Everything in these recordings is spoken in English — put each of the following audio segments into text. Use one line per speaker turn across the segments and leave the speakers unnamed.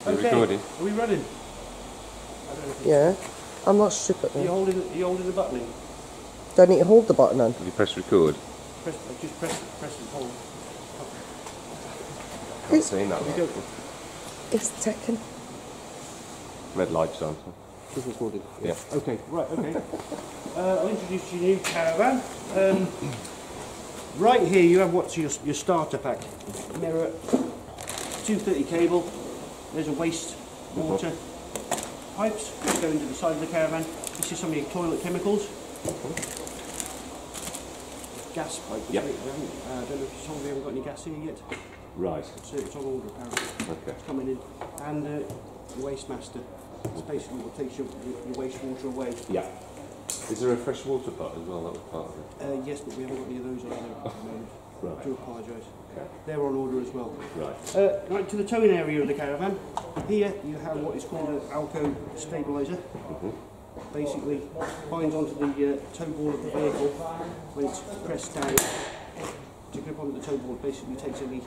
Are you recording?
Are we running?
Yeah. I'm not stupid.
Are you holding the button in?
Do I need to hold the button on?
You press record.
Just press and hold.
Can't see that.
You go.
It's ticking.
Red light's on.
Just recording.
Yeah.
Okay. Right. Okay. I'll introduce your new caravan. Right here you have what's your starter pack. Mirror, 230 cable. There's a waste water pipes which go into the side of the caravan. This is some of your toilet chemicals. Gas pipe.
Yep.
I don't know if some of you haven't got any gas here yet.
Right.
So it's on order apparently.
Okay.
It's coming in. And your waste master. It's basically what takes your wastewater away.
Yeah. Is there a fresh water pot as well? That was part of it.
Yes, but we haven't got any of those either at the moment.
Right.
I do apologise.
Okay.
They're on order as well.
Right.
Right to the towing area of the caravan. Here you have what is called an Alco stabiliser. Basically binds onto the toe ball of the vehicle. When it's pressed down to grip onto the toe ball, basically takes any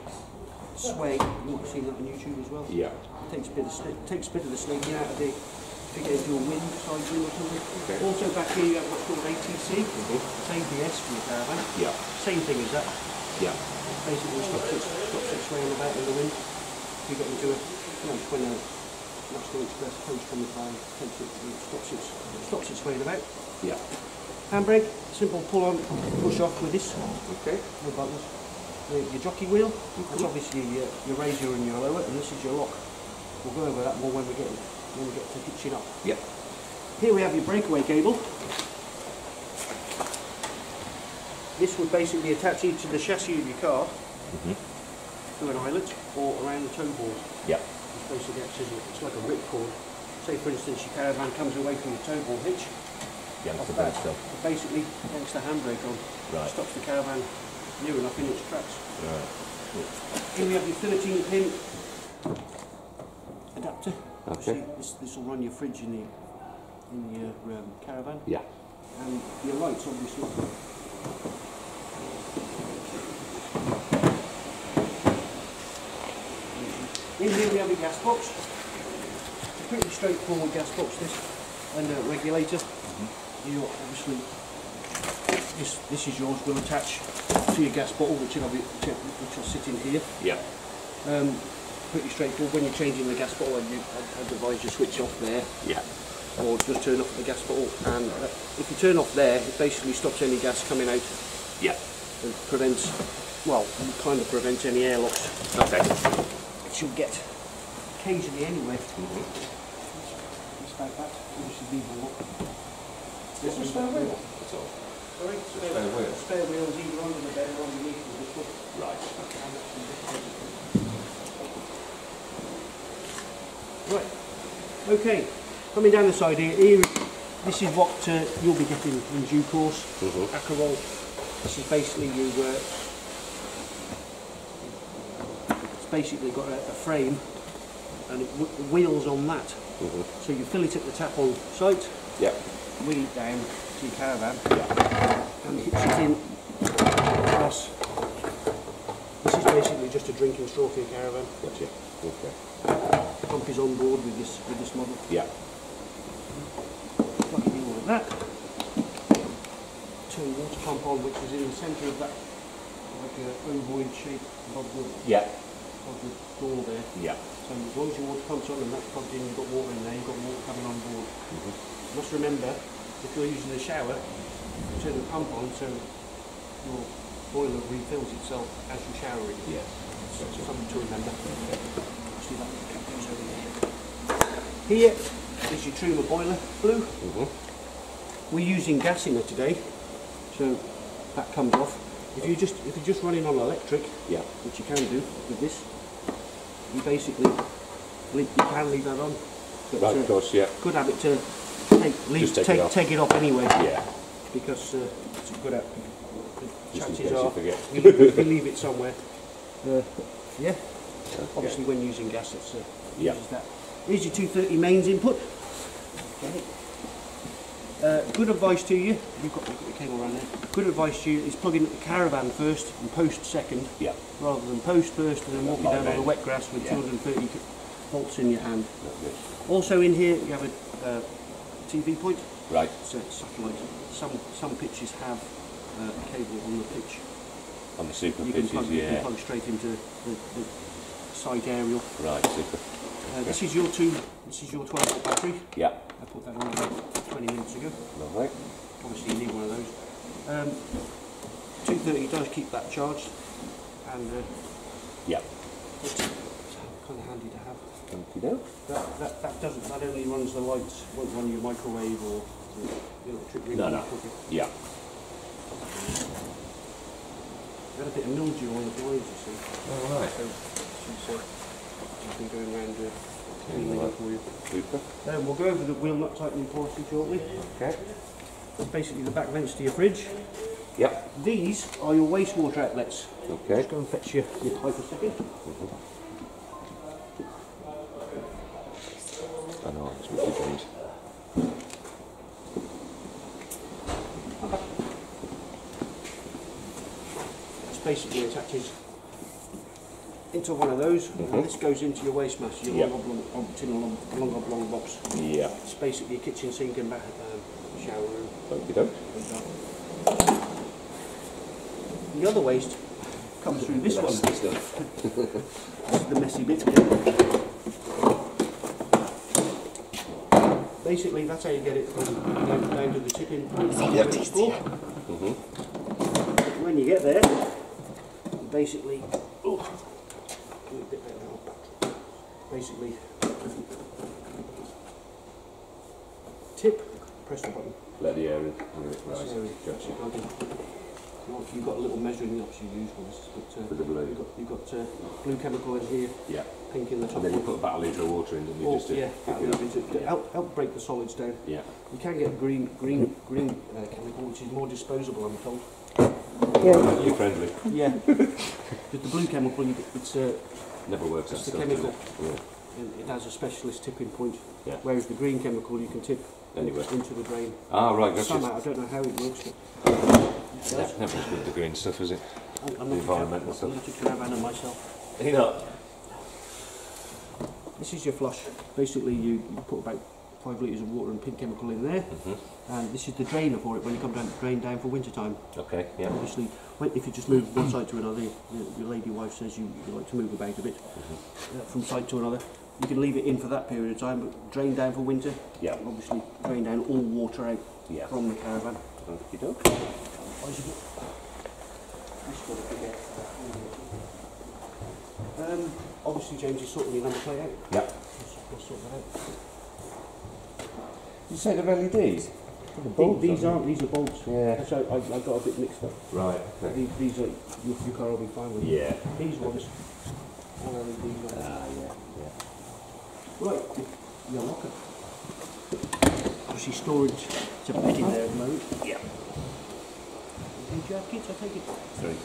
sway. You've seen that on YouTube as well.
Yeah.
It takes a bit of the snaking out of the. If you get into a wind, side wind or something.
Okay.
Also back here you have what's called ATC. It's ABS for your caravan.
Yeah.
Same thing as that.
Yeah.
Basically stops it swaying about in the wind. If you get into when a National Express coach comes by, stops it swaying about.
Yeah.
Handbrake, simple pull on, push off with this.
Okay.
No buttons. Your jockey wheel, that's obviously your razor and your lower, and this is your lock. We'll go over that more when we get to hitching up.
Yeah.
Here we have your breakaway cable. This would basically attach either to the chassis of your car to an eyelet or around the toe board.
Yeah.
It's basically acts as it's like a ripcord. Say for instance your caravan comes away from your toe board hitch.
Yeah,
Off
it's the
that,
bad stuff.
it basically yanks the handbrake on.
Right.
Stops the caravan near enough in its tracks.
Right.
Here we have your 13 pin adapter.
Okay.
This will run your fridge in your caravan.
Yeah.
And your lights obviously. In here we have a gas box. It's a pretty straightforward gas box this, and a regulator. You obviously, this is yours, will attach to your gas bottle which will sit in here.
Yeah.
Pretty straightforward. When you're changing the gas bottle, I'd advise you switch off there.
Yeah.
Or just turn off the gas bottle, and if you turn off there, it basically stops any gas coming out.
Yeah.
And prevents, well, kind of prevents any air loss.
Okay.
Which you'll get occasionally anyway. It's like that. You should leave a look.
This is spare wheel. That's all.
Sorry?
Spare wheel.
Spare wheels either under the bed or underneath this one.
Right.
Right. Okay. Coming down the side here, this is what you'll be getting in due course. Acarol. This is basically it's basically got a frame and wheels on that. So you fill it at the tap on site.
Yeah.
Wheel it down to your caravan.
Yeah.
And hitch it in across. This is basically just a drinking straw for your caravan.
Gotcha. Okay.
Pump is on board with this model.
Yeah.
Plug it in like that. Turn the water pump on, which is in the centre of that, like a ovoid shape above the door there.
Yeah.
So as long as your water pump's on and that's plugged in, you've got water in there, you've got water coming on board. You must remember, if you're using the shower, you turn the pump on so your boiler refills itself as you're showering.
Yeah.
So it's something to remember. See that cap goes over there. Here is your Truma boiler flue. We're using gas in it today, so that comes off. If you're just running on electric,
Yeah.
which you can do with this, you basically you can leave that on. But,
Right, of course, yeah.
good habit to take it off anyway.
Yeah.
Because it's a good habit.
Just in
Chances
case you
are
forget.
you leave it somewhere. Yeah.
Okay.
Obviously, when using gas, it's
Yeah.
uses that. Here's your 230 mains input. Okay. Good advice to you. You've got the cable around there. Good advice to you is plug in the caravan first and post second,
Yeah.
rather than post first and then walking down on the wet grass with
Yeah.
230 bolts in your hand.
Lovely.
Also in here you have a TV point.
Right.
It's a satellite. Some pitches have a cable on the pitch.
On the super
You can
pitches,
plug, you can
yeah.
plug straight into the site aerial.
Right, super.
This is your 12 volt battery.
Yeah.
I put that on about 20 minutes ago.
Lovely.
Obviously you need one of those. 230 does keep that charged, and
Yeah.
it's kind of handy to have.
Okie doke.
That only runs the lights, won't run your microwave or the electric ring.
No. Yeah.
We had a bit of mildew on the blinds, you see.
All right.
So she's been going around cleaning it for you.
Super.
We'll go over the wheel nut tightening policy shortly.
Okay.
That's basically the back vents to your fridge.
Yep.
These are your wastewater outlets.
Okay.
Just go and fetch your pipe a second.
I know, it's what you need.
It's basically attaches into one of those. And this goes into your waste mass, your
Yep.
long oblong box.
Yeah.
It's basically a kitchen sink and shower room.
Okie doke.
The other waste comes through this one.
Nasty stuff.
This is the messy bit. Basically, that's how you get it down to the tipping point. When you get there, you basically, basically tip, press the button.
Let the air in.
Press
Right.
the area.
Gotcha.
You've got a little measuring ups you use for this, but
For the blue.
you've got blue chemical in here,
Yeah.
pink in the top.
And then you put about a litre of water in and you
Or,
just
yeah,
pick it up.
to help break the solids down.
Yeah.
You can get green chemical, which is more disposable, I'm told.
Yeah.
You're friendly.
Yeah. With the blue chemical, it's
Never works out
It's the
still,
chemical.
does it?
it has a specialist tipping point.
Yeah.
Whereas the green chemical, you can tip
Anywhere.
into the drain.
Ah, right, gotcha.
Somehow, I don't know how it works, but
Never as good the green stuff, is it?
I'm
The environmental
I'm
stuff.
not a caravan myself.
You know.
This is your flush. Basically, you put about 5 litres of water and pink chemical in there, and this is the drainer for it when you come down to drain down for winter time.
Okay, yeah.
Obviously, if you just move one side to another, your lady wife says you like to move about a bit from side to another. You can leave it in for that period of time, but drain down for winter.
Yeah.
Obviously, drain down all water out
Yeah.
from the caravan.
Okie doke.
Obviously, James is sorting your number plate out.
Yeah.
We'll sort that out.
You say they're LEDs?
These aren't. These are bolts.
Yeah.
So I got a bit mixed up.
Right. Okay.
These are your car will be fine with.
Yeah.
These ones. All LEDs ones.
Ah, yeah.
Right, your locker. Obviously storage, it's a bed in there at the moment.
Yeah.
Do you have kids? I take it.
3.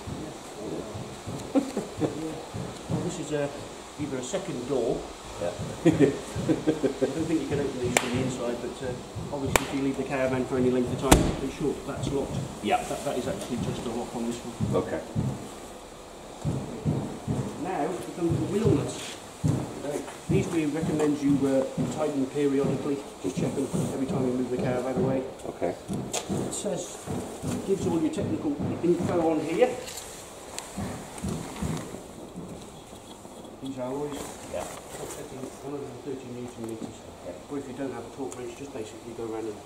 Well, this is either a second door.
Yeah.
I don't think you can open these from the inside, but obviously if you leave the caravan for any length of time, be sure that's locked.
Yeah.
That is actually just a lock on this one.
Okay.
Now, it comes to the wheel nuts. These we recommend you tighten periodically, just check them every time you move the caravan away.
Okay.
It says, gives all your technical info on here. These alloys,
Yeah.
130 Newton meters. Or if you don't have a torque wrench, just basically go around and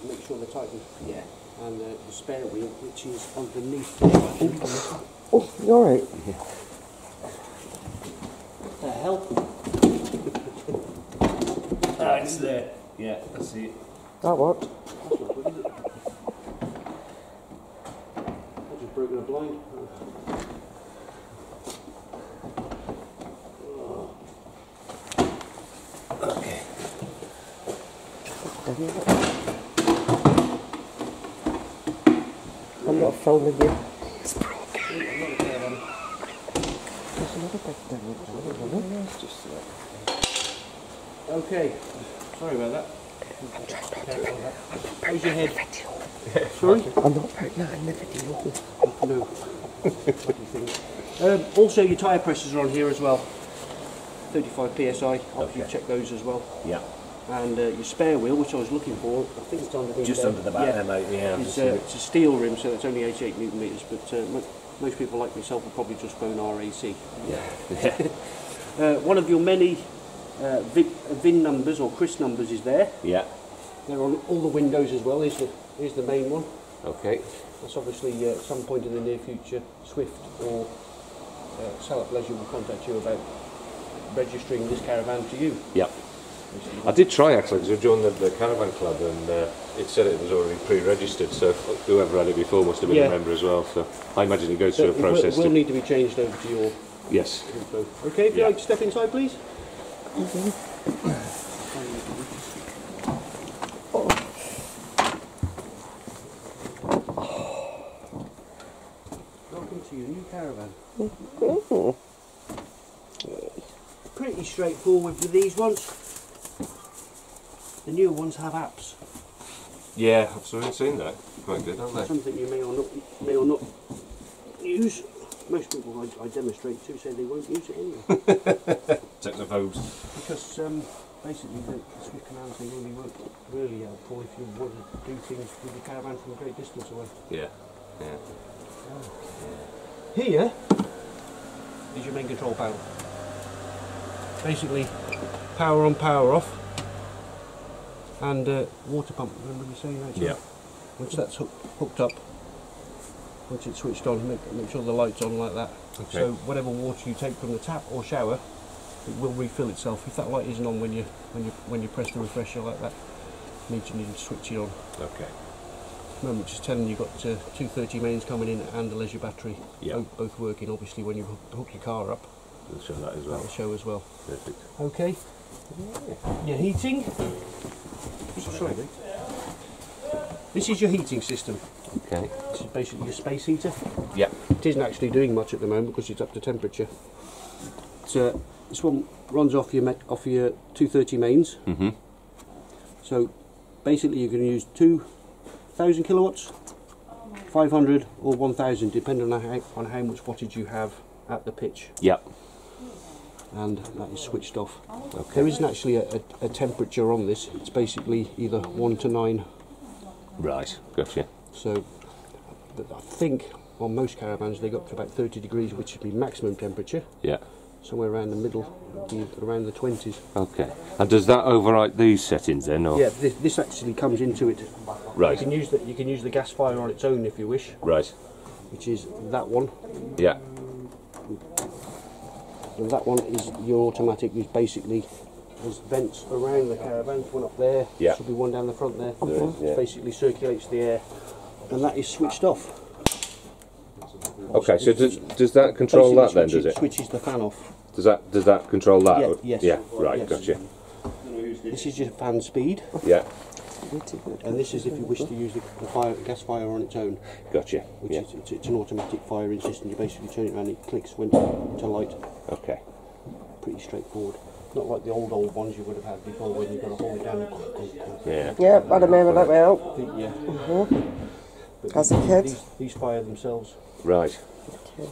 make sure they're tightened.
Yeah.
And the spare wheel, which is underneath.
Oh, you alright?
What the hell?
Ah, it's there. Yeah, I see it.
That what?
That's not good, is it? I've just broken a blind.
Okay.
I'm not filming you.
It's broken.
There's another big down there.
It's just
Okay, sorry about that. How's your head? Sorry?
I'm not putting that in the video.
No. Also, your tyre pressures are on here as well. 35 psi. Obviously,
Okay.
check those as well.
Yeah.
And your spare wheel, which I was looking for, I think it's underneath
Just
there.
under the back there, mate. Yeah. I've
It's,
seen it.
it's a steel rim, so it's only 88 newton meters. But most people like myself will probably just phone RAC.
Yeah.
One of your many VIN numbers or CRIS numbers is there.
Yeah.
They're on all the windows as well. Here's the main one.
Okay.
That's obviously at some point in the near future, Swift or Salop Leisure will contact you about registering this caravan to you.
Yeah.
I did try actually because we joined the caravan club and it said it was already pre-registered, so whoever had it before must have been
Yeah.
a member as well. So I imagine it goes
So
through a process.
it will
to-
need to be changed over to your
Yes.
info. Okay, if you
Yeah.
like to step inside, please. Welcome to your new caravan. Pretty straightforward with these ones. The newer ones have apps.
Yeah, I've seen that. Quite good, aren't they?
Something you may or not use. Most people I demonstrate to say they won't use it anyway.
Technophobes.
Because basically the Swift command thing only works really helpful if you want to do things with your caravan from a great distance away.
Yeah. Yeah.
Here is your main control panel. Basically power on, power off, and water pump. Remember me saying that?
Yeah.
Once that's hooked up, once it's switched on, make sure the light's on like that.
Okay.
So whatever water you take from the tap or shower, it will refill itself. If that light isn't on when you press the refresher like that, means you need to switch it on.
Okay.
At the moment, just telling you got 230 mains coming in and a leisure battery,
Yeah.
both working. Obviously, when you hook your car up,
We'll show that as
that
well.
will show as well.
Perfect.
Okay. Your heating. Sorry. This is your heating system.
Okay.
This is basically your space heater.
Yeah.
It isn't actually doing much at the moment because it's up to temperature. So this one runs off your 230 mains.
Mhm.
So basically, you can use 2,000 kilowatts, 500 or 1,000, depending on how much wattage you have at the pitch.
Yeah.
And that is switched off.
Okay.
There isn't actually a temperature on this. It's basically either 1 to 9.
Right. Gotcha.
So I think on most caravans they go up to about 30 degrees, which would be maximum temperature.
Yeah.
Somewhere around the middle, be around the 20s.
Okay. And does that overwrite these settings then, or?
Yeah, this actually comes into it.
Right.
You can use the gas fire on its own if you wish,
Right.
which is that one.
Yeah.
And that one is your automatic, which basically there's vents around the caravan, one up there,
Yeah.
should be one down the front there.
There is, yeah.
Basically circulates the air, and that is switched off.
Okay. So does that control that then? Does it?
Switches the fan off.
Does that control that?
Yeah, yes.
Yeah. Right.
Yes.
Gotcha.
This is your fan speed,
Yeah.
and this is if you wish to use the gas fire on its own,
Gotcha.
which
Yeah.
is it's an automatic firing system. You basically turn it around, it clicks when to light.
Okay.
Pretty straightforward. Not like the old ones you would have had before when you've got to hold it down.
Yeah.
Yeah, I remember that well.
Yeah. But
As a kid.
These fire themselves.
Right.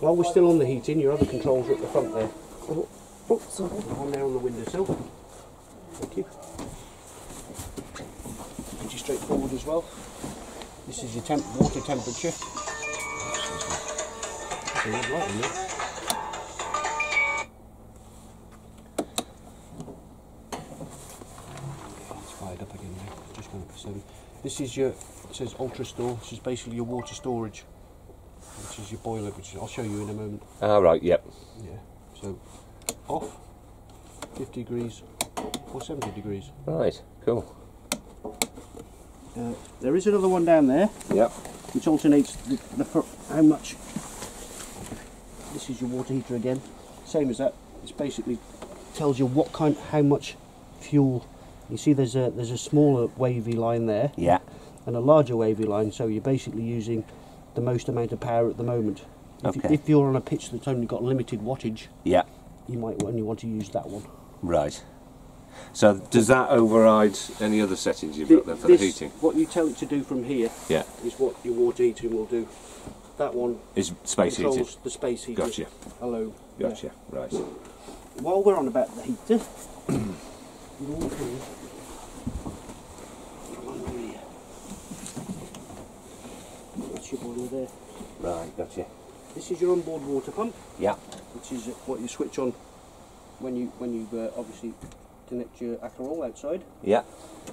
While we're still on the heating, your other controls are at the front there.
Oh, sorry.
One there on the windowsill. Thank you. Pretty straightforward as well. This is your water temperature. So you're right in there. It's fired up again now. It's just gone up to 7. This is your, it says Ultra Store. This is basically your water storage, which is your boiler, which I'll show you in a moment.
Ah. Right. Yep.
Yeah. So off, 50 degrees or 70 degrees.
Right. Cool.
There is another one down there
Yep.
which alternates how much. This is your water heater again. Same as that. It's basically tells you how much fuel. You see, there's a smaller wavy line there
Yeah.
and a larger wavy line. So you're basically using the most amount of power at the moment.
Okay.
If you're on a pitch that's only got limited wattage,
Yeah.
you might only want to use that one.
Right.
So does that override any other settings you've got there for the
This-
heating?
What you tell it to do from here
Yeah.
is what your water heating will do. That one
Is space
controls
heating?
the space heating
Gotcha.
alone.
Gotcha. Right.
while we're on about the heater, you all come under here. That's your boiler there.
Right, gotcha.
This is your onboard water pump,
Yeah.
which is what you switch on when you obviously connect your Akerol outside.
Yeah.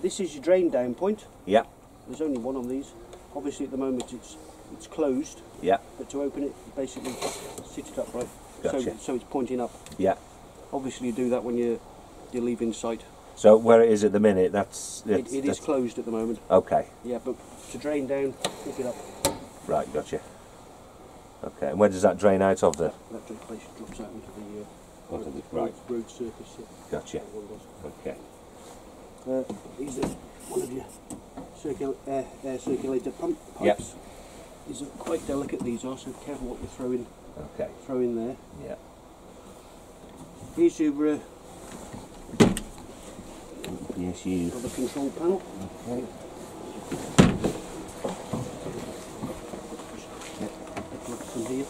This is your drain down point.
Yeah.
There's only one on these. Obviously at the moment it's closed,
Yeah.
but to open it, you basically sit it upright,
Gotcha.
so it's pointing up.
Yeah.
Obviously you do that when you're leaving site.
So where it is at the minute,
It is closed at the moment.
okay.
Yeah, but to drain down, flip it up.
Right, gotcha. Okay, and where does that drain out of the?
That basically drops out into the
right.
road surface. Yeah.
Gotcha.
That one does.
Okay.
These are one of your air circulator pumps.
Yep.
These are quite delicate, these are, so be careful what you
Okay.
throw in there.
Yeah.
Here's your
Yes, you.
other control panel.
Okay.
From here.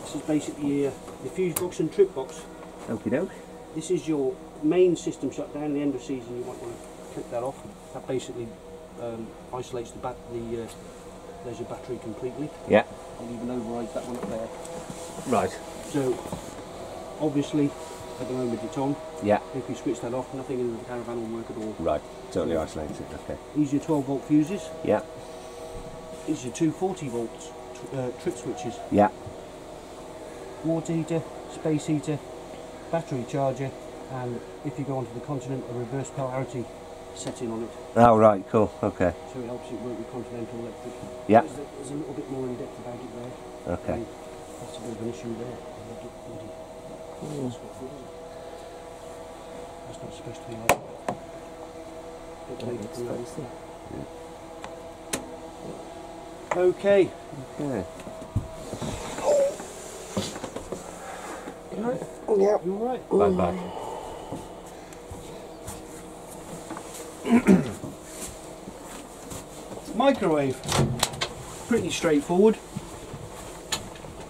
This is basically your fuse box and trip box.
Okie doke.
This is your main system shutdown. At the end of season, you might want to click that off. That basically isolates there's your battery completely.
Yeah.
And even overrides that one up there.
Right.
So obviously at the moment it's on.
Yeah.
If you switch that off, nothing in the caravan will work at all.
Right. Totally isolated. Okay.
These are your 12 volt fuses.
Yeah.
These are your two 40 volt trip switches.
Yeah.
Water heater, space heater, battery charger, and if you go onto the Continent, a reverse polarity setting on it.
Oh, right. Cool. Okay.
So it helps it work with Continental Electric.
Yeah.
There's a little bit more in depth about it there.
Okay.
That's a bit of an issue there. That's not good, is it? That's not supposed to be like that. Bit later than that. Okay.
Okay.
Yeah. You alright?
Back.
Microwave. Pretty straightforward.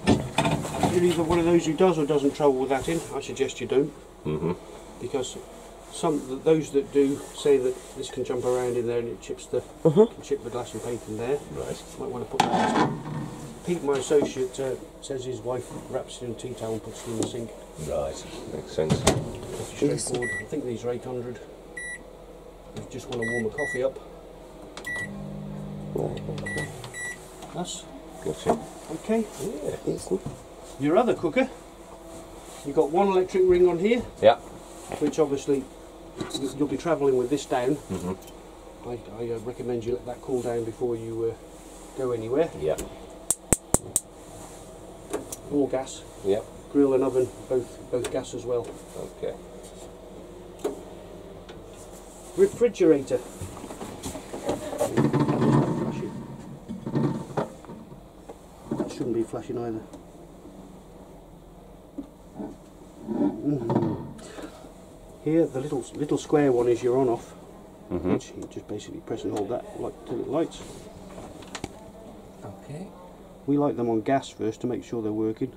You're either one of those who does or doesn't trouble with that in. I suggest you don't. Because those that do say that this can jump around in there and it chips can chip the glass and paint in there.
Right.
Might want to put that in. Pete, my associate, says his wife wraps it in a tea towel and puts it in the sink.
Right, makes sense.
Pretty straightforward. I think these are 800. If you just want to warm a coffee up. That's
Gotcha.
okay.
Yeah.
Your other cooker, you've got one electric ring on here,
Yeah.
which obviously you'll be travelling with this down. I recommend you let that cool down before you go anywhere.
Yeah.
Or gas.
Yeah.
Grill and oven, both gas as well.
Okay.
Refrigerator. That shouldn't be flashing either. Here, the little square one is your on-off, which you just basically press and hold that till it lights.
Okay.
We light them on gas first to make sure they're working,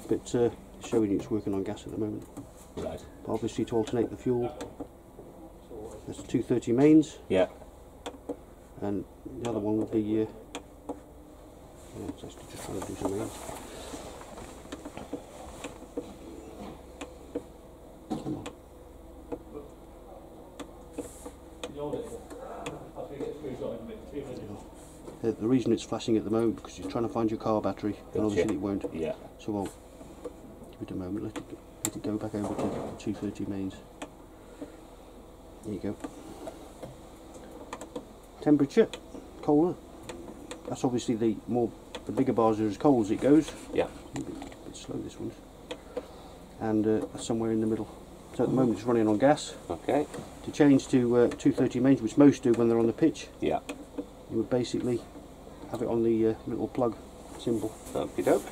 but it's showing you it's working on gas at the moment.
Right.
But obviously to alternate the fuel, there's 230 mains,
Yeah.
and the other one will be yeah, it's actually just trying to do something else. Come on. The reason it's flashing at the moment because you're trying to find your car battery, and obviously it won't.
Yeah.
So I'll give it a moment, let it go back over to 230 mains. There you go. Temperature, colder. That's obviously the bigger bars are as cold as it goes.
Yeah.
A bit slow this one. And somewhere in the middle. So at the moment it's running on gas.
Okay.
To change to 230 mains, which most do when they're on the pitch,
Yeah.
you would basically have it on the little plug symbol.
Okie doke.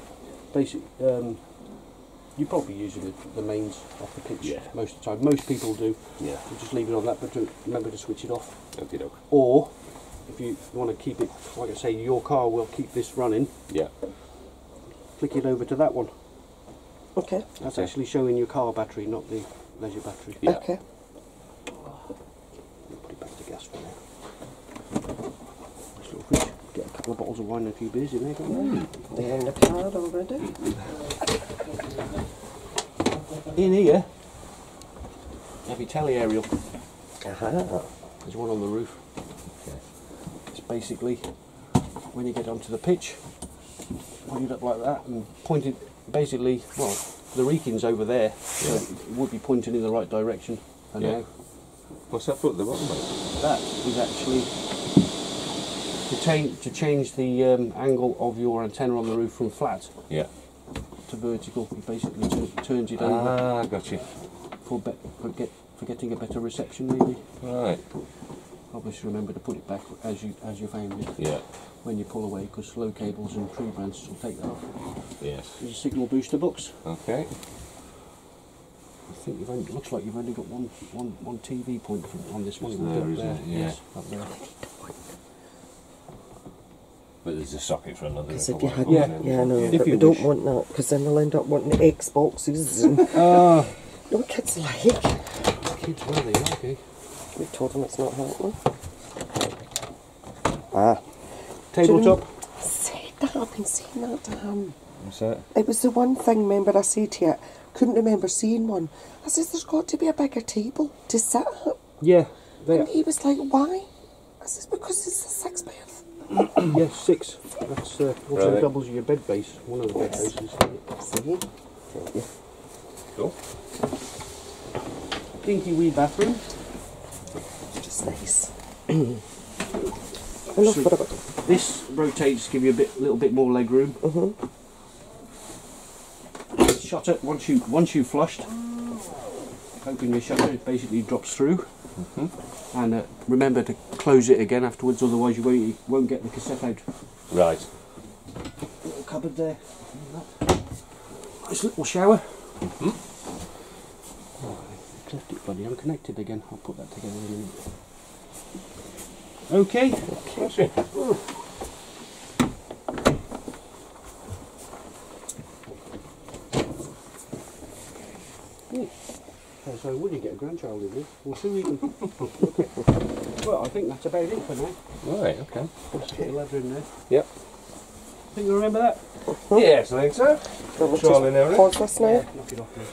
You probably use the mains off the pitch
Yeah.
most of the time. Most people do.
Yeah.
You just leave it on that, but remember to switch it off.
Okie doke.
Or if you want to keep it, like I say, your car will keep this running.
Yeah.
Flick it over to that one.
Okay.
That's actually showing your car battery, not the leisure battery.
Yeah.
Okay.
Put it back to gas for now. Nice little fridge. Get a couple of bottles of wine and a few beers in there.
They're in the car already.
In here, heavy telly aerial.
Aha.
There's one on the roof. It's basically when you get onto the pitch, point it up like that and point it basically, well, the Wrekin's over there, so it would be pointing in the right direction. And
Yeah.
now
What's that foot at the bottom, mate?
that is actually to change the angle of your antenna on the roof from flat
Yeah.
to vertical. It basically turns it over
Ah, gotcha.
for getting a better reception, maybe.
Right.
Obviously remember to put it back as you found it
Yeah.
when you pull away, because slow cables and tree branches will take that off.
Yes.
There's a signal booster box.
Okay.
I think looks like you've only got one TV point on this one.
Just there,
Up
isn't it? Yeah.
Yes, up there.
But there's a socket for another.
Because if you had,
Yeah.
yeah, I know,
If
but
you
we don't
wish.
want that, because then they'll end up wanting Xboxes and
Ah,
no kids like.
kids, where are they? Okay.
We've told them it's not happening. Ah.
Tabletop.
Said that, I've been saying that to him.
What's that?
It was the one thing, remember, I said to you, couldn't remember seeing one. I said, there's got to be a bigger table to sit at.
Yeah,
And
there.
he was like, why? I said, because it's a 6 bed.
Yes, 6. That's also
Right.
doubles your bed base. One of the bed bases.
See? Yeah.
Cool.
Dinky wee bathroom.
Just nice. Enough for a bit.
This rotates to give you a little bit more leg room. Shutter, once you flushed, open your shutter, it basically drops through. And remember to close it again afterwards, otherwise you won't get the cassette out.
Right.
Little cupboard there. Nice little shower. Oh, I left it bloody unconnected again. I'll put that together in a minute. Okay.
That's it.
So will you get a grandchild in there? We'll see what we can. Okay. Well, I think that's about it for now.
Right, okay.
Just put the leather in there.
Yep.
Think you remember that?
Yes, I think so.
So we'll
Charlie, now,
just pause this now.
Knock it off now.